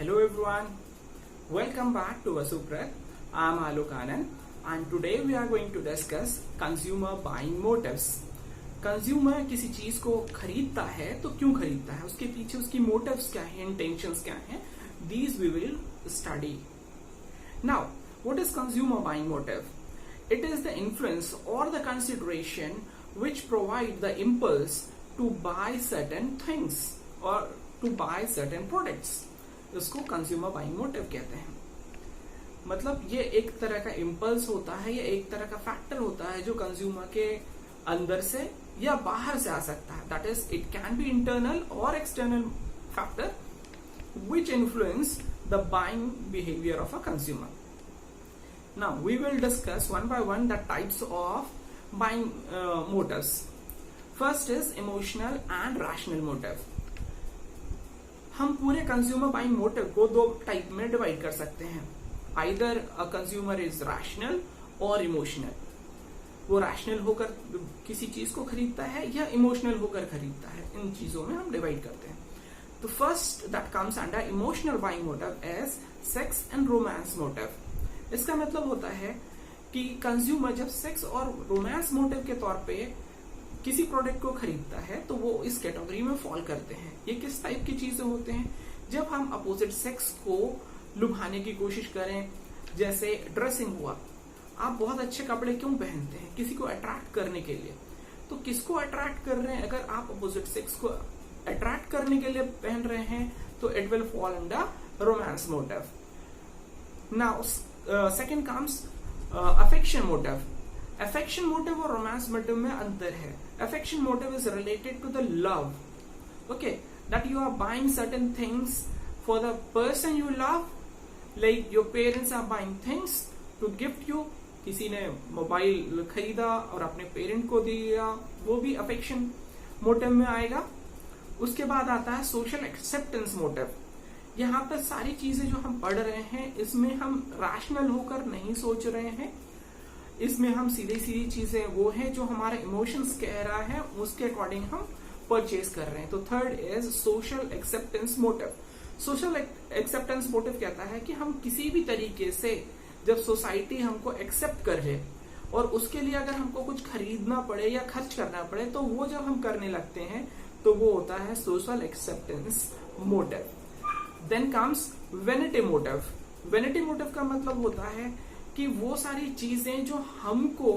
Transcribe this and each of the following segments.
Hello everyone, welcome back to Vasuprat. I am Alok Anand and today we are going to discuss consumer buying motives. Consumer किसी चीज को खरीदता है तो क्यों खरीदता है, उसके पीछे उसकी मोटिव्स क्या है, इंटेंशंस क्या है, these we will study. Now, what is consumer buying motive? It is the influence or the consideration which provide the impulse to buy certain things or to buy certain products. इसको consumer buying motive कहते हैं. मतलब ये एक तरह का impulse होता है, ये एक तरह का फैक्टर होता है जो कंज्यूमर के अंदर से या बाहर से आ सकता है. That is it can be internal और external factor which influence the buying behaviour of a consumer. Now we will discuss one by one the types of buying motives. First is emotional and rational motive. हम पूरे consumer buying motive को दो type में divide कर सकते हैं. Either a consumer is rational और emotional. वो रैशनल होकर किसी चीज को खरीदता है या इमोशनल होकर खरीदता है. इन चीजों में हम डिवाइड करते हैं. तो first that comes under emotional buying motive as sex and romance motive. इसका मतलब होता है कि कंज्यूमर जब सेक्स और रोमांस मोटिव के तौर पे किसी प्रोडक्ट को खरीदता है तो वो इस कैटेगरी में फॉल करते हैं. ये किस टाइप की चीजें होते हैं? जब हम अपोजिट सेक्स को लुभाने की कोशिश करें, जैसे ड्रेसिंग हुआ. आप बहुत अच्छे कपड़े क्यों पहनते हैं? किसी को अट्रैक्ट करने के लिए. तो किसको अट्रैक्ट कर रहे हैं? अगर आप अपोजिट सेक्स को अट्रैक्ट करने के लिए पहन रहे हैं तो it will fall under romance motive. Now second comes affection motive. Affection motive और रोमांस मोटिव में अंतर है. Affection motive is related to the love. Okay, that you are buying certain things for the person you love. Like your parents are buying things to gift you. किसी ने mobile खरीदा और अपने parent को दिया, वो भी अफेक्शन मोटिव में आएगा. उसके बाद आता है सोशल एक्सेप्टेंस मोटिव. यहाँ पर सारी चीजें जो हम पढ़ रहे हैं इसमें हम रैशनल होकर नहीं सोच रहे हैं. इसमें हम सीधी सीधी चीजें वो हैं जो हमारा इमोशंस कह रहा है उसके अकॉर्डिंग हम परचेज कर रहे हैं. तो third is social acceptance motive. Social acceptance motive कहता है कि हम किसी भी तरीके से जब सोसाइटी हमको एक्सेप्ट कर ले और उसके लिए अगर हमको कुछ खरीदना पड़े या खर्च करना पड़े तो वो जब हम करने लगते हैं तो वो होता है social acceptance motive. Then comes vanity motive. Vanity motive का मतलब होता है कि वो सारी चीजें जो हमको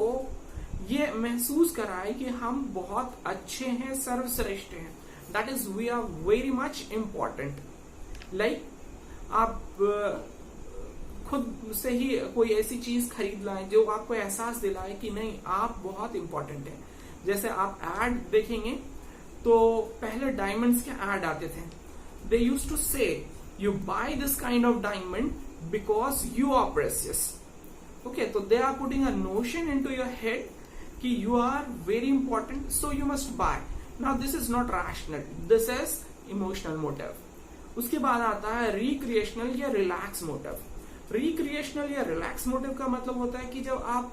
ये महसूस कराए कि हम बहुत अच्छे हैं, सर्वश्रेष्ठ हैं. That is we are very much important. Like आप खुद से ही कोई ऐसी चीज खरीद लाएं जो आपको एहसास दिलाए कि नहीं आप बहुत इंपॉर्टेंट हैं. जैसे आप एड देखेंगे तो पहले डायमंड्स के एड आते थे. They used to say you buy this kind of diamond because you are precious. Okay, so they are putting a notion into your head कि you are very important, so you must buy. Now this is not rational. This is emotional motive. उसके बाद आता है recreational या relax motive. Recreational या relax motive का मतलब होता है कि जब आप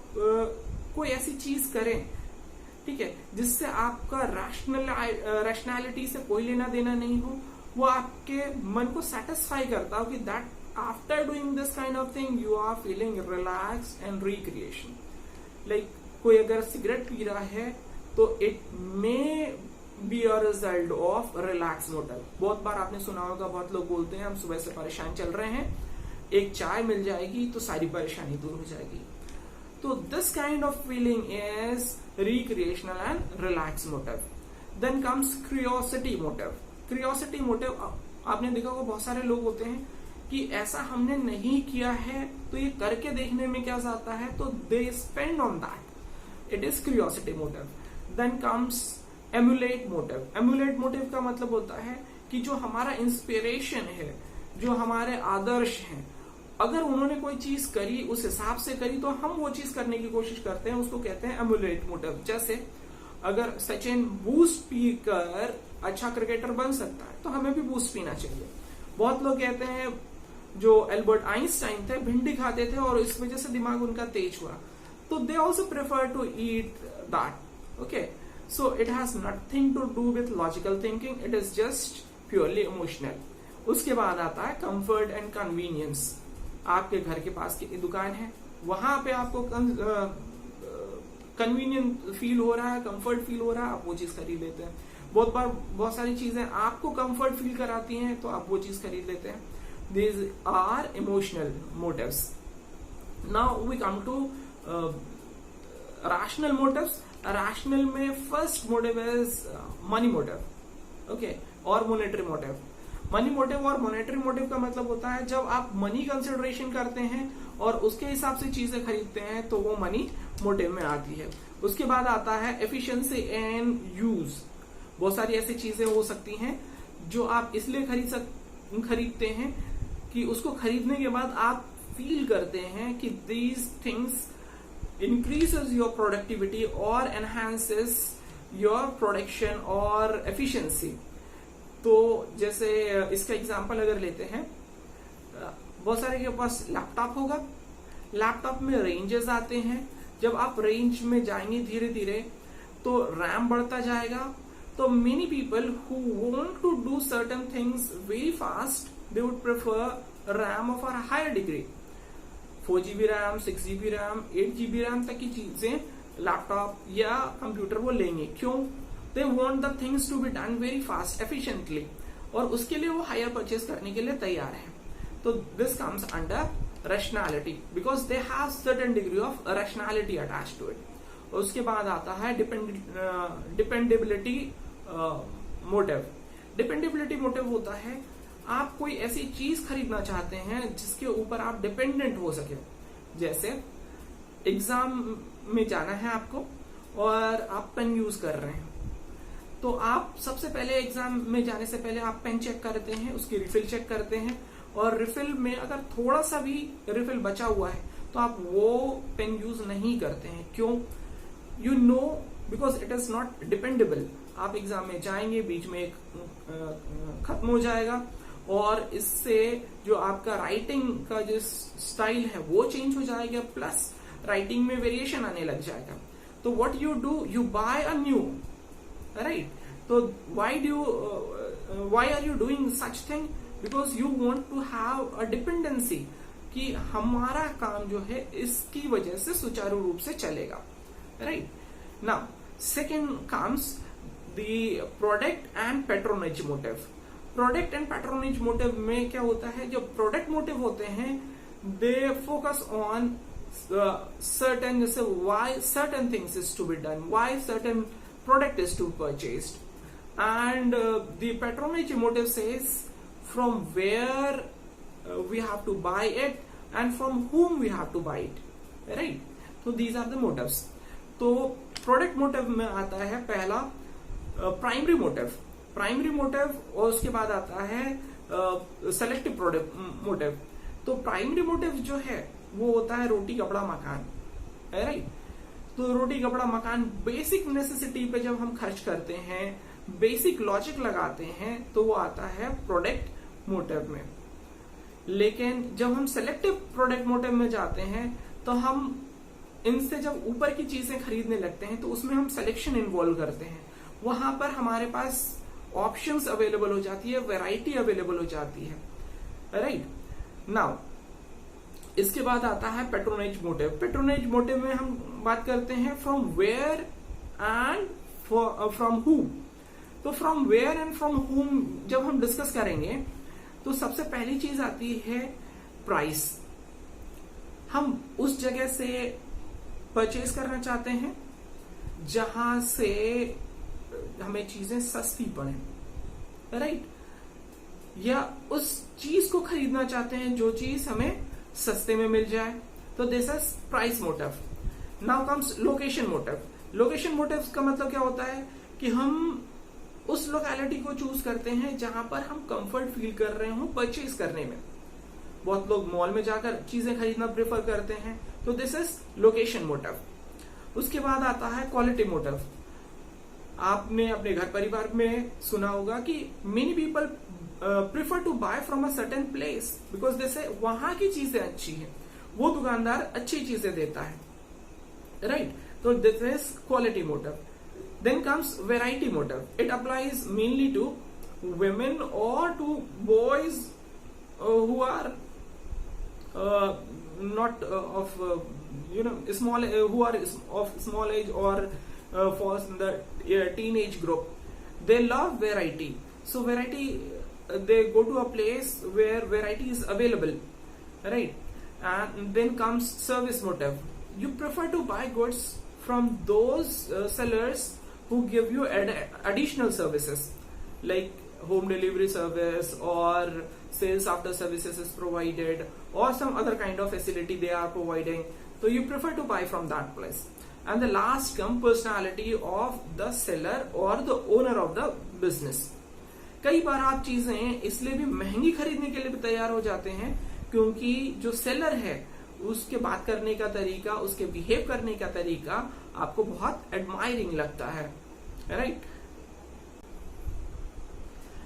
कोई ऐसी चीज करें, ठीक है, जिससे आपका रैशनैलिटी से कोई लेना देना नहीं हो, वो आपके मन को सेटिस्फाई करता हो कि that after doing this kind of thing you are feeling relaxed and recreation. Like कोई अगर सिगरेट पी रहा है तो it may be a result of relax motive. बहुत बार आपने सुना होगा, बहुत लोग बोलते हैं हम सुबह से परेशान चल रहे हैं, एक चाय मिल जाएगी तो सारी परेशानी दूर हो जाएगी. तो this kind of feeling is recreational and relax motive. Then comes curiosity motive. Curiosity motive आपने देखा होगा बहुत सारे लोग होते हैं कि ऐसा हमने नहीं किया है तो ये करके देखने में क्या जाता है, तो they spend on that. It is curiosity motive. Then comes emulate motive. Emulate motive का मतलब होता है कि जो हमारा इंस्पिरेशन है, जो हमारे आदर्श हैं, अगर उन्होंने कोई चीज करी उस हिसाब से करी तो हम वो चीज करने की कोशिश करते हैं. उसको कहते हैं एमुलेट मोटिव. जैसे अगर सचिन बूस्ट पीकर अच्छा क्रिकेटर बन सकता है तो हमें भी बूस्ट पीना चाहिए. बहुत लोग कहते हैं जो एल्बर्ट आइंस्टाइन थे भिंडी खाते थे और इस वजह से दिमाग उनका तेज हुआ, तो they also prefer to eat that. Okay, so it has nothing to do with logical thinking. It is just purely emotional. उसके बाद आता है कंफर्ट एंड कन्वीनियंस। आपके घर के पास की दुकान है, वहां पे आपको कन्वीनियंट फील हो रहा है, कंफर्ट फील हो रहा है, आप वो चीज खरीद लेते हैं। बहुत बार बहुत सारी चीजें आपको कंफर्ट फील कराती हैं तो आप वो चीज खरीद लेते हैं। These are emotional motives. Now we come to rational motives. Rational में first motive is money motive, okay, और मॉनेटरी मोटिव। मनी मोटिव और मॉनेटरी मोटिव का मतलब होता है जब आप मनी कंसिडरेशन करते हैं और उसके हिसाब से चीजें खरीदते हैं तो वो मनी मोटिव में आती है। उसके बाद आता है एफिशिएंसी एंड यूज। बहुत सारी ऐसी चीजें हो सकती हैं जो आप इसलिए खरीदते हैं कि उसको खरीदने के बाद आप फील करते हैं कि these things increases your productivity or enhances your production or efficiency। तो जैसे इसका एग्जांपल अगर लेते हैं, बहुत सारे के पास लैपटॉप होगा, लैपटॉप में रेंजेस आते हैं। जब आप रेंज में जाएंगे धीरे धीरे तो रैम बढ़ता जाएगा। तो many people who want to do certain things very fast, they would prefer RAM of a higher degree. 4GB RAM, 6GB RAM, 8GB RAM तक की चीजें लैपटॉप या कंप्यूटर वो लेंगे। क्यों? They want the things to be done very fast, efficiently, और उसके लिए वो हायर परचेज करने के लिए तैयार हैं। तो this comes under rationality because they have certain degree of rationality attached to it. उसके बाद आता है डिपेंडेबिलिटी मोटिव। डिपेंडेबिलिटी मोटिव होता है आप कोई ऐसी चीज खरीदना चाहते हैं जिसके ऊपर आप डिपेंडेंट हो सके। जैसे एग्जाम में जाना है आपको और आप पेन यूज कर रहे हैं, तो आप सबसे पहले एग्जाम में जाने से पहले आप पेन चेक करते हैं, उसकी रिफिल चेक करते हैं, और रिफिल में अगर थोड़ा सा भी रिफिल बचा हुआ है तो आप वो पेन यूज नहीं करते हैं। क्यों? You know, because it is not dependable. आप एग्जाम में जाएंगे, बीच में एक खत्म हो जाएगा और इससे जो आपका राइटिंग का जो स्टाइल है वो चेंज हो जाएगा, प्लस राइटिंग में वेरिएशन आने लग जाएगा। तो what you do, you buy a new, right? तो why are you doing such thing? Because you want to have a dependency कि हमारा काम जो है इसकी वजह से सुचारू रूप से चलेगा, right? Now second comes the product and patronage motive. Product and patronage motive में क्या होता है, जो प्रोडक्ट मोटिव होते हैं दे फोकस ऑन सर्टेन, जैसे why certain things is to be done, why certain product is to purchased, and the patronage motive says from where we have to buy it and from whom we have to buy it, right? So these are the motives. तो product motive में आता है पहला primary motive. Primary motive और उसके बाद आता है सेलेक्टिव प्रोडक्ट मोटिव। तो प्राइमरी मोटिव जो है वो होता है रोटी कपड़ा मकान, राइट? तो रोटी कपड़ा मकान बेसिक नेसेसिटी पे जब हम खर्च करते हैं, बेसिक लॉजिक लगाते हैं, तो वो आता है प्रोडक्ट मोटिव में। लेकिन जब हम सेलेक्टिव प्रोडक्ट मोटिव में जाते हैं तो हम इनसे जब ऊपर की चीजें खरीदने लगते हैं तो उसमें हम सिलेक्शन इन्वॉल्व करते हैं। वहां पर हमारे पास ऑप्शंस अवेलेबल हो जाती है, वैरायटी अवेलेबल हो जाती है, राइट? नाउ इसके बाद आता है पैट्रोनेज मोटिव। पैट्रोनेज मोटिव में हम बात करते हैं from where and from whom. तो from where and from whom जब हम डिस्कस करेंगे तो सबसे पहली चीज आती है प्राइस। हम उस जगह से परचेज करना चाहते हैं जहां से हमें चीजें सस्ती पड़े, राइट? या उस चीज को खरीदना चाहते हैं जो चीज हमें सस्ते में मिल जाए, तो this is price motive. Now comes location motive. Location motive का मतलब क्या होता है कि हम उस लोकेलिटी को चूज करते हैं जहां पर हम कंफर्ट फील कर रहे हो परचेज करने में। बहुत लोग मॉल में जाकर चीजें खरीदना प्रेफर करते हैं, तो दिस इज लोकेशन मोटिव। उसके बाद आता है क्वालिटी मोटिव। आपने अपने घर परिवार में सुना होगा कि many people prefer to buy from a certain place because जैसे वहां की चीजें अच्छी हैं, वो दुकानदार अच्छी चीजें देता है, राइट? तो this is quality motive. Then comes variety motive. It applies mainly to women or to boys who are not of small who are of small age or for the teenage group. They love variety. So variety, they go to a place where variety is available, right? And then comes service motive. You prefer to buy goods from those sellers who give you additional services like home delivery service or sales after services is provided or some other kind of facility they are providing. So you prefer to buy from that place. And the last comes personality of the seller or the owner of the business. कई बार आप चीजें इसलिए भी महंगी खरीदने के लिए भी तैयार हो जाते हैं क्योंकि जो सेलर है उसके बात करने का तरीका, उसके बिहेव करने का तरीका आपको बहुत एडमायरिंग लगता है, right?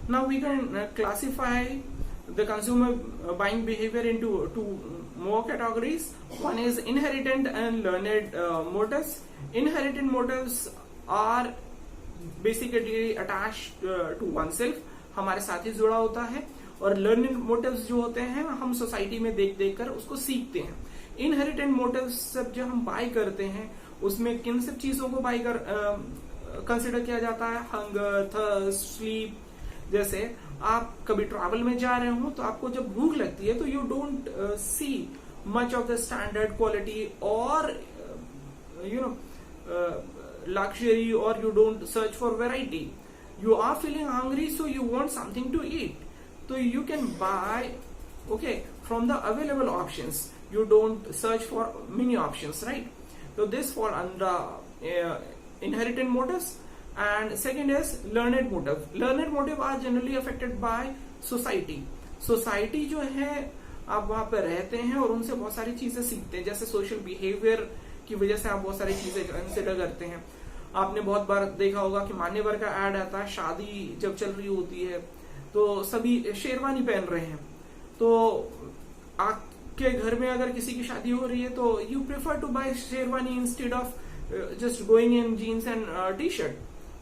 Now we can classify the consumer buying behavior into two more categories. One is inherited and learned motives. Inherited motives are basically attached to oneself, हमारे साथ ही जुड़ा होता है. और लर्निंग मोटिव्स जो होते हैं हम सोसाइटी में देख देख कर उसको सीखते हैं. इनहेरिटेड मोटिव्स सब जो हम बाय करते हैं उसमें किन सब चीजों को बाय कर कंसिडर किया जाता है? Hunger, thirst, sleep. जैसे आप कभी ट्रैवल में जा रहे हो तो आपको जब भूख लगती है तो you don't see much of the standard quality और luxury, or you don't search for variety. You are feeling hungry, so you want something to eat. So you can buy, okay, from the available options. You don't search for many options, right? So this fall under inherited motives. And second is learned motive. Learned motive are generally affected by society. Society जो है आप वहां पर रहते हैं और उनसे बहुत सारी चीजें सीखते हैं. जैसे सोशल बिहेवियर की वजह से आप बहुत सारी चीजें कंसिडर करते हैं. आपने बहुत बार देखा होगा कि मान्यवर का एड आता है, शादी जब चल रही होती है तो सभी शेरवानी पहन रहे हैं. तो आपके घर में अगर किसी की शादी हो रही है तो you prefer to buy sherwani instead of just going in jeans and t-shirt.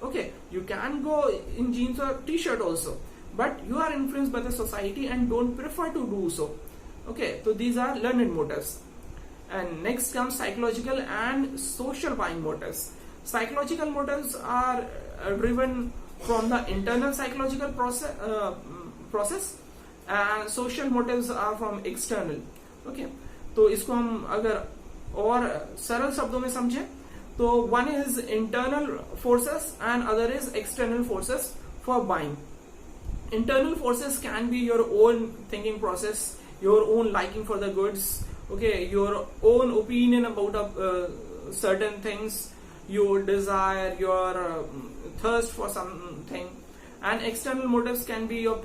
Okay, you can go in jeans or t-shirt also, but you are influenced by the society and don't prefer to do so. Okay, so these are learned motives. And next comes psychological and social buying motives. Psychological motives are driven from the internal psychological process and social motives are from external. Okay, तो इसको हम अगर और सरल शब्दों में समझें तो one is internal forces and other is external forces for buying. Internal forces can be your own thinking process, your own liking for the goods, okay, your own opinion about certain things, your desire, your thirst for something. And external motives can be your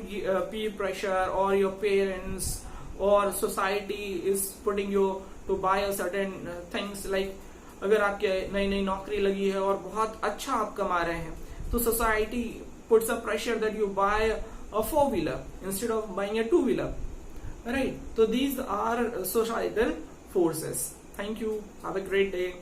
peer pressure or your parents or society is putting you to buy a certain things. Like अगर आपके नई नई नौकरी लगी है और बहुत अच्छा आप कमा रहे हैं तो society puts a pressure that you buy a 4-wheeler instead of buying a 2-wheeler, right? So these are societal forces. Thank you. Have a great day.